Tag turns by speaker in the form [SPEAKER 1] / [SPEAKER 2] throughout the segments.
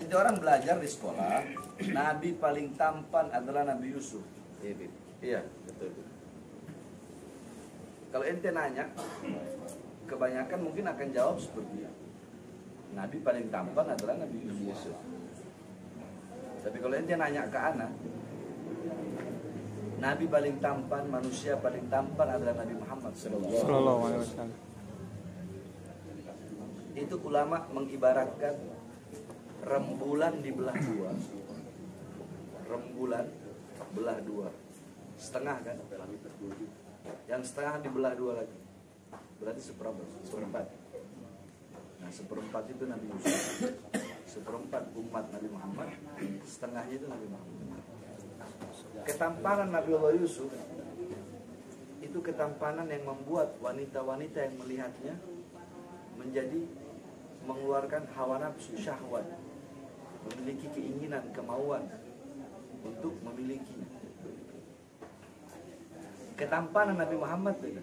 [SPEAKER 1] Jadi orang belajar di sekolah, Nabi paling tampan adalah Nabi Yusuf. Iya, betul. Kalau ente nanya, kebanyakan mungkin akan jawab seperti itu. Nabi paling tampan adalah Nabi Yusuf. Tapi kalau ente nanya ke anak, Nabi paling tampan, manusia paling tampan adalah Nabi Muhammad Sallallahu Alaihi Wasallam. Itu ulama mengibaratkan rembulan dibelah dua. Rembulan belah dua, setengah kan? Yang setengah dibelah dua lagi, berarti seperempat. Nah, seperempat itu Nabi Yusuf, seperempat umat Nabi Muhammad, setengahnya itu Nabi Muhammad. Ketampanan Nabi Allah Yusuf itu ketampanan yang membuat wanita-wanita yang melihatnya menjadi mengeluarkan hawa nafsu, syahwat, memiliki keinginan, kemauan untuk memilikinya. Ketampanan Nabi Muhammad beda.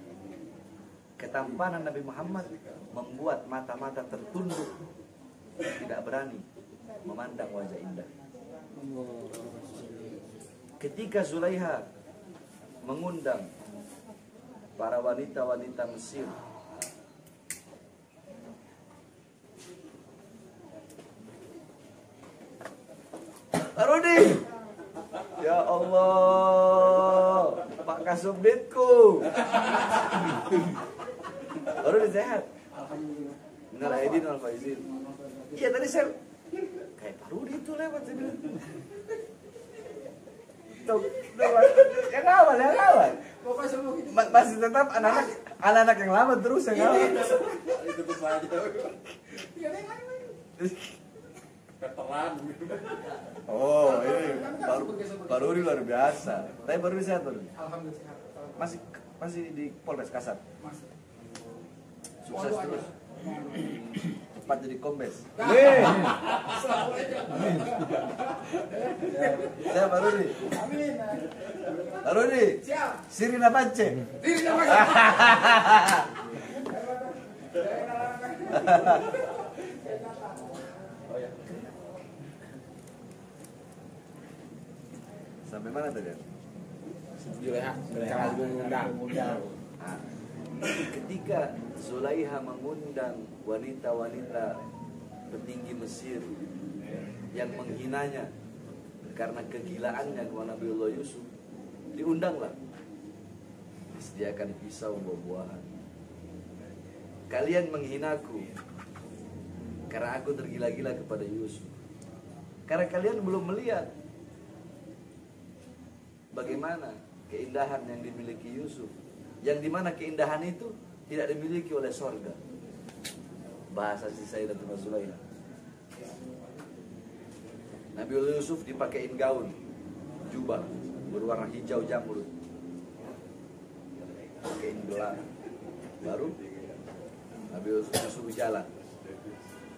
[SPEAKER 1] Ketampanan Nabi Muhammad membuat mata-mata tertunduk, tidak berani memandang wajah indah. Ketika Zulaiha mengundang para wanita-wanita Mesir Rudi, ya Allah, Pak Kasubditku. Baru sehat. Minal aidin wal faizin. Iya tadi saya kayak Pak Rudi itu lewat saya bilang. Tuh, yang awal. Masih tetap anak-anak yang lama terus yang awal.
[SPEAKER 2] Itu tuh saja. Veteran.
[SPEAKER 1] Oh, ini baru luar biasa. Tapi baru sehat baru.
[SPEAKER 3] Alhamdulillah sehat.
[SPEAKER 1] Masih di Polres Kasat.
[SPEAKER 3] Masih.
[SPEAKER 1] Sukses terus. Cepat jadi kombes. Saya baru nih.
[SPEAKER 3] Amin.
[SPEAKER 1] Baru nih.
[SPEAKER 3] Siap.
[SPEAKER 1] Sirina Pance.
[SPEAKER 3] Sirina Pance.
[SPEAKER 1] Sampai mana tadi?
[SPEAKER 2] Zulaiha mengundang.
[SPEAKER 1] Ketika Zulaiha mengundang wanita-wanita petinggi Mesir yang menghinanya karena kegilaannya kepada Nabiullah Yusuf, diundanglah, disediakan pisau buah-buahan. Kalian menghinaku karena aku tergila-gila kepada Yusuf, karena kalian belum melihat bagaimana keindahan yang dimiliki Yusuf, yang dimana keindahan itu tidak dimiliki oleh sorga. Bahasa si Sayyidatuna Zulaiha. Nabi Yusuf dipakein gaun, jubah berwarna hijau jamrud, pakein gelar. Baru Nabi Yusuf jalan.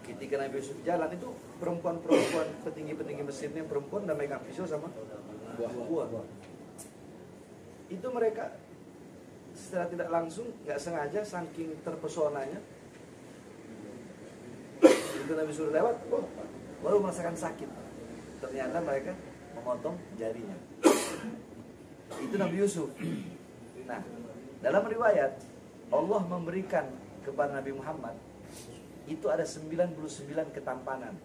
[SPEAKER 1] Ketika Nabi Yusuf jalan itu perempuan-perempuan petinggi-petinggi Mesirnya perempuan dan megang pisau sama buah-buah. Itu mereka secara tidak langsung, nggak sengaja, saking terpesonanya, itu Nabi suruh lewat, baru merasakan sakit. Ternyata mereka memotong jarinya. Itu Nabi Yusuf. Nah, dalam riwayat Allah memberikan kepada Nabi Muhammad itu ada 99 ketampanan,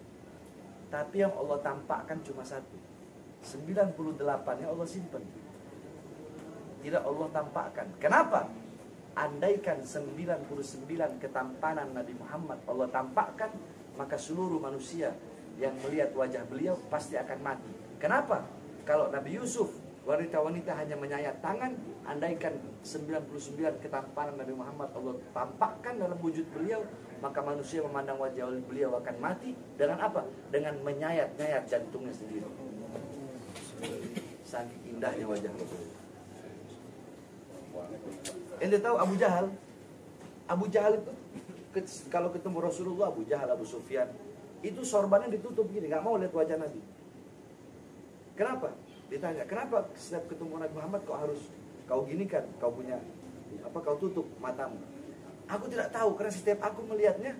[SPEAKER 1] tapi yang Allah tampakkan cuma satu. 98-nya Allah simpan, tidak Allah tampakkan. Kenapa? Andaikan 99 ketampanan Nabi Muhammad Allah tampakkan, maka seluruh manusia yang melihat wajah beliau pasti akan mati. Kenapa? Kalau Nabi Yusuf, wanita-wanita hanya menyayat tangan, andaikan 99 ketampanan Nabi Muhammad Allah tampakkan dalam wujud beliau, maka manusia memandang wajah beliau akan mati. Dengan apa? Dengan menyayat-nyayat jantungnya sendiri. Saking indahnya wajah Rasulullah. Ente tahu Abu Jahal? Abu Jahal itu kalau ketemu Rasulullah, Abu Jahal, Abu Sufyan, itu sorbannya ditutup gini, nggak mau lihat wajah Nabi. Kenapa? Ditanya, kenapa setiap ketemu Nabi Muhammad kau ginikan, kau punya apa, kau tutup matamu? Aku tidak tahu, karena setiap aku melihatnya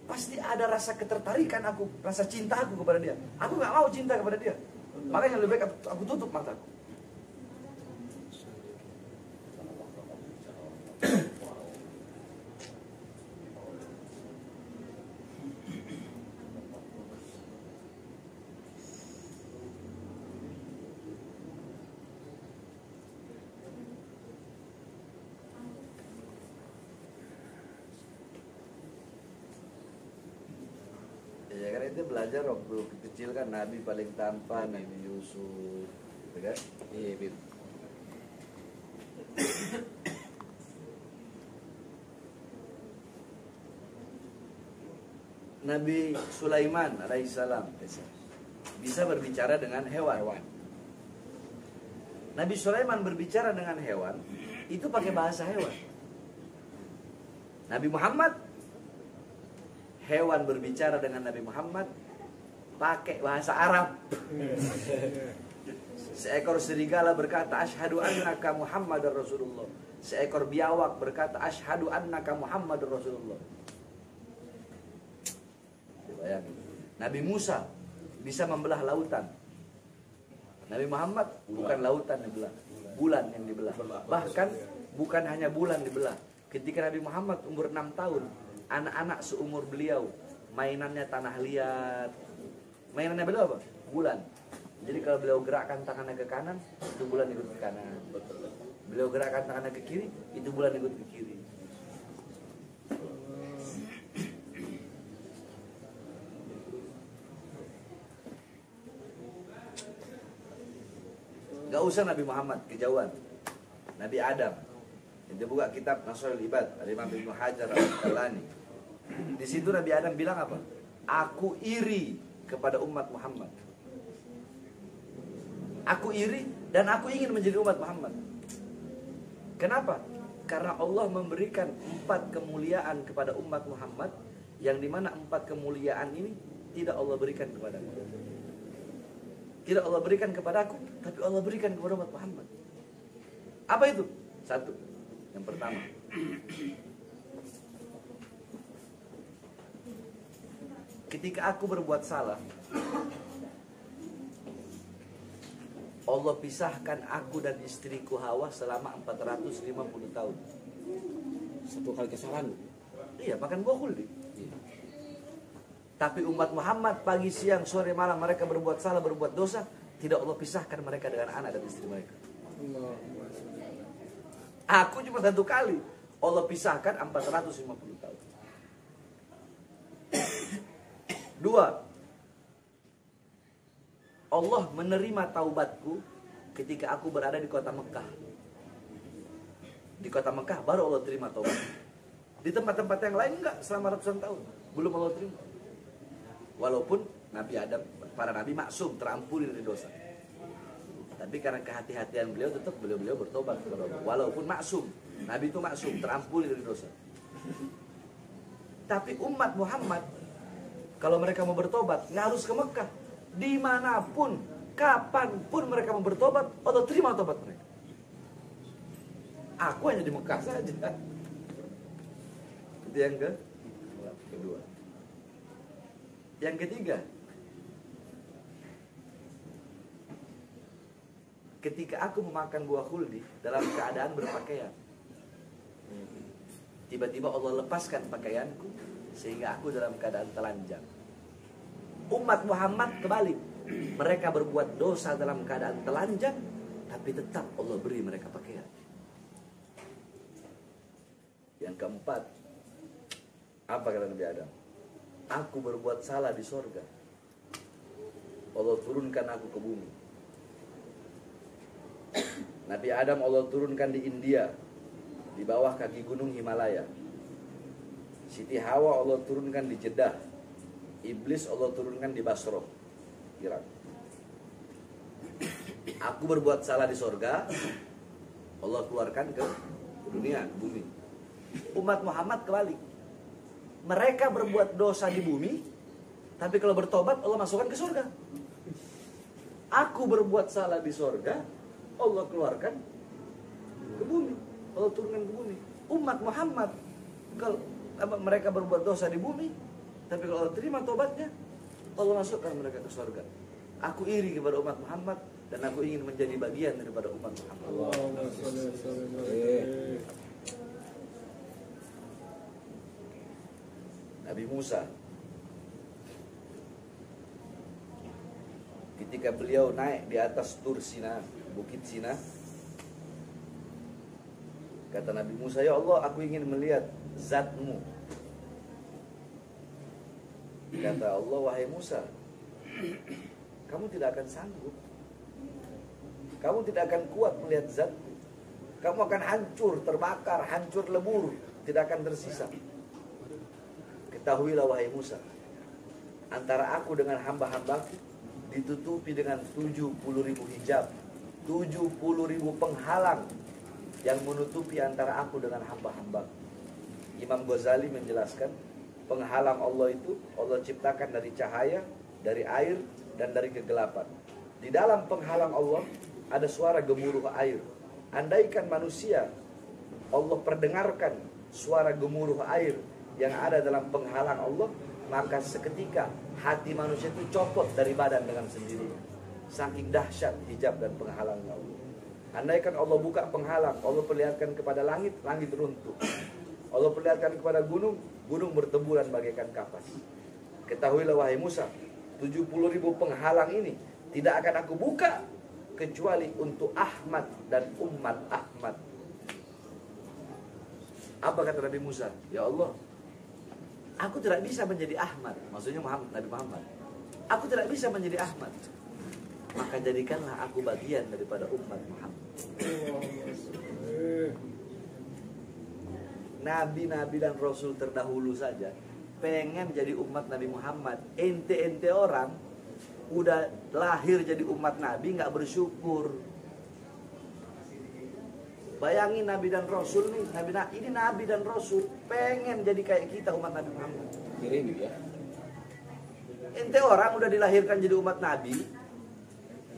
[SPEAKER 1] pasti ada rasa ketertarikan aku, rasa cinta aku kepada dia. Aku nggak mau cinta kepada dia. Makanya lebih baik aku tutup mataku. Ya kan itu belajar waktu kecil kan, Nabi paling tampan, Nabi Yusuf, gitu kan?
[SPEAKER 2] Iya, Bib.
[SPEAKER 1] Nabi Sulaiman alaihissalam bisa berbicara dengan hewan. Nabi Sulaiman berbicara dengan hewan itu pakai bahasa hewan. Nabi Muhammad, hewan berbicara dengan Nabi Muhammad pakai bahasa Arab. Seekor serigala berkata asyhadu annaka Muhammadar Rasulullah. Seekor biawak berkata asyhadu annaka Muhammadur Rasulullah. Bayangin. Nabi Musa bisa membelah lautan. Nabi Muhammad bukan lautan yang dibelah, bulan yang dibelah. Bahkan bukan hanya bulan dibelah. Ketika Nabi Muhammad umur 6 tahun, anak-anak seumur beliau mainannya tanah liat. Mainannya beliau apa? Bulan. Jadi kalau beliau gerakkan tangannya ke kanan, itu bulan ikut ke kanan. Beliau gerakkan tangannya ke kiri, itu bulan ikut ke kiri. Gak usah Nabi Muhammad, kejauhan. Nabi Adam. Itu buka kitab Nasrul Ibad, Imam Ibnu Hajar Al-Asqalani. Di situ Nabi Adam bilang apa? Aku iri kepada umat Muhammad. Aku iri dan aku ingin menjadi umat Muhammad. Kenapa? Karena Allah memberikan 4 kemuliaan kepada umat Muhammad, yang dimana 4 kemuliaan ini tidak Allah berikan kepadaku. Tidak Allah berikan kepadaku, tapi Allah berikan kepada umat Muhammad. Apa itu? 1. Yang pertama, ketika aku berbuat salah, Allah pisahkan aku dan istriku Hawa selama 450 tahun.
[SPEAKER 2] 1 kali kesalahan.
[SPEAKER 1] Iya, makan buah khuldi. Tapi umat Muhammad pagi, siang, sore, malam mereka berbuat salah, berbuat dosa, tidak Allah pisahkan mereka dengan anak dan istri mereka. Aku cuma 1 kali, Allah pisahkan 450 tahun. 2, Allah menerima taubatku ketika aku berada di kota Mekah. Di kota Mekah baru Allah terima taubat. Di tempat-tempat yang lain enggak, selama ratusan tahun belum Allah terima. Walaupun Nabi Adam, para nabi maksum, terampuni dari dosa. Tapi karena kehati-hatian beliau, tetap beliau bertobat kepada Allah. Walaupun maksum, Nabi itu maksum, terampuni dari dosa. Tapi umat Muhammad, kalau mereka mau bertobat, nggak harus ke Mekah. Dimanapun, kapanpun mereka mau bertobat, Allah terima tobat mereka. Aku hanya di Mekah saja. Itu yang kedua. Yang ketiga, ketika aku memakan buah khuldi dalam keadaan berpakaian, tiba-tiba Allah lepaskan pakaianku sehingga aku dalam keadaan telanjang. Umat Muhammad kebalik, mereka berbuat dosa dalam keadaan telanjang, tapi tetap Allah beri mereka pakaian. Yang keempat, apa kata Nabi Adam? Aku berbuat salah di sorga, Allah turunkan aku ke bumi. Nabi Adam Allah turunkan di India, di bawah kaki gunung Himalaya. Siti Hawa Allah turunkan di Jeddah. Iblis Allah turunkan di Basra, Irak. Aku berbuat salah di sorga, Allah keluarkan ke dunia, ke bumi. Umat Muhammad kebalik, mereka berbuat dosa di bumi, tapi kalau bertobat Allah masukkan ke surga. Aku berbuat salah di surga, Allah keluarkan ke bumi, Allah turunkan ke bumi. Umat Muhammad, kalau mereka berbuat dosa di bumi, Tapi kalau Allah terima tobatnya, Allah masukkan mereka ke surga. Aku iri kepada umat Muhammad dan aku ingin menjadi bagian daripada umat Muhammad. Nabi Musa, ketika beliau naik di atas Tur Sina, Bukit Sina, kata Nabi Musa, ya Allah, aku ingin melihat zatmu. Kata Allah, wahai Musa, kamu tidak akan sanggup. Kamu tidak akan kuat melihat zatku. Kamu akan hancur, terbakar, hancur lebur, tidak akan tersisa. Ketahuilah wahai Musa, antara aku dengan hamba-hambaku ditutupi dengan 70.000 hijab, 70.000 penghalang yang menutupi antara aku dengan hamba-hambaku. Imam Ghazali menjelaskan, penghalang Allah itu Allah ciptakan dari cahaya, dari air, dan dari kegelapan. Di dalam penghalang Allah ada suara gemuruh air. Andaikan manusia Allah perdengarkan suara gemuruh air yang ada dalam penghalang Allah, maka seketika hati manusia itu copot dari badan dengan sendirinya. Saking dahsyat hijab dan penghalangnya Allah. Andaikan Allah buka penghalang, Allah perlihatkan kepada langit, langit runtuh. Allah perlihatkan kepada gunung, gunung berteburan bagaikan kapas. Ketahuilah wahai Musa, 70.000 penghalang ini tidak akan aku buka kecuali untuk Ahmad dan umat Ahmad. Apa kata Nabi Musa? Ya Allah, aku tidak bisa menjadi Ahmad. Maksudnya Nabi Muhammad. Aku tidak bisa menjadi Ahmad. Maka jadikanlah aku bagian daripada umat Muhammad. Nabi-nabi dan Rasul terdahulu saja pengen jadi umat Nabi Muhammad. Ente-ente orang udah lahir jadi umat Nabi nggak bersyukur. Bayangin Nabi dan Rasul nih, ini Nabi dan Rasul pengen jadi kayak kita umat Nabi Muhammad.
[SPEAKER 2] Kirim ya.
[SPEAKER 1] Ente orang udah dilahirkan jadi umat Nabi,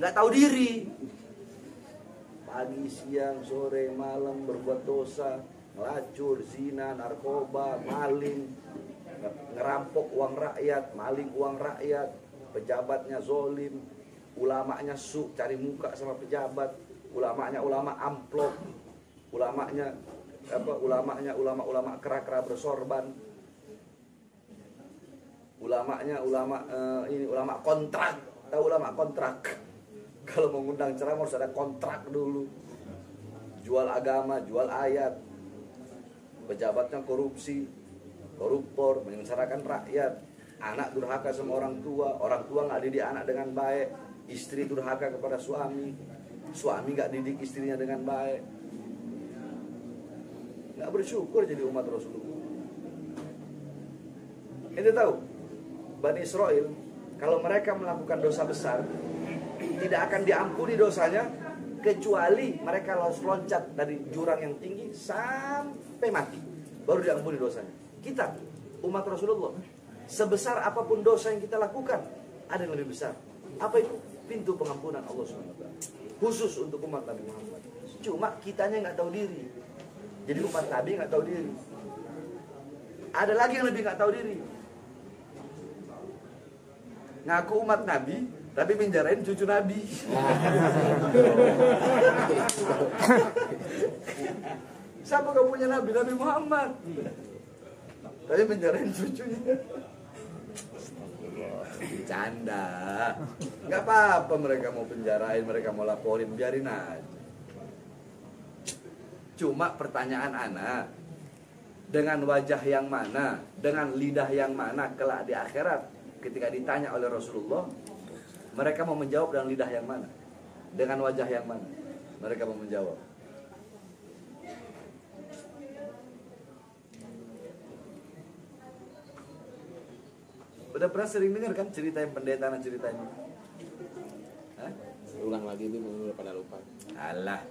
[SPEAKER 1] nggak tahu diri. Pagi, siang, sore, malam berbuat dosa, ngelacur, zina, narkoba, maling, ngerampok uang rakyat, maling uang rakyat, pejabatnya zolim, ulamanya cari muka sama pejabat, ulamanya ulama amplop, ulamanya ulama kera-kera bersorban, ulamanya ulama kontrak. Tahu ulama kontrak? Kalau mengundang ceramah harus ada kontrak dulu. Jual agama, jual ayat. Pejabatnya korupsi, koruptor, menyengsarakan rakyat. Anak durhaka sama orang tua nggak didik anak dengan baik. Istri durhaka kepada suami nggak didik istrinya dengan baik. Nggak bersyukur jadi umat Rasulullah. Ente tahu, Bani Israel kalau mereka melakukan dosa besar, tidak akan diampuni dosanya kecuali mereka harus loncat dari jurang yang tinggi sampai mati, baru diampuni dosanya. Kita umat Rasulullah, sebesar apapun dosa yang kita lakukan, ada yang lebih besar. Apa itu? Pintu pengampunan Allah SWT khusus untuk umat Nabi Muhammad. Cuma kitanya nggak tahu diri. Jadi umat Nabi nggak tahu diri. Ada lagi yang lebih nggak tahu diri. Ngaku umat Nabi, tapi menjarain cucu Nabi. Siapa kamu punya Nabi? Nabi Muhammad. Tapi menjarain cucunya. Bercanda. Nggak apa-apa mereka mau penjarain, mereka mau laporin, biarin aja. Cuma pertanyaan anak, dengan wajah yang mana, dengan lidah yang mana kelak di akhirat, ketika ditanya oleh Rasulullah, mereka mau menjawab dengan lidah yang mana, dengan wajah yang mana mereka mau menjawab. Udah pernah sering dengar kan cerita yang pendeta dan cerita ini?
[SPEAKER 2] Ulang lagi itu pada lupa.
[SPEAKER 1] Alah.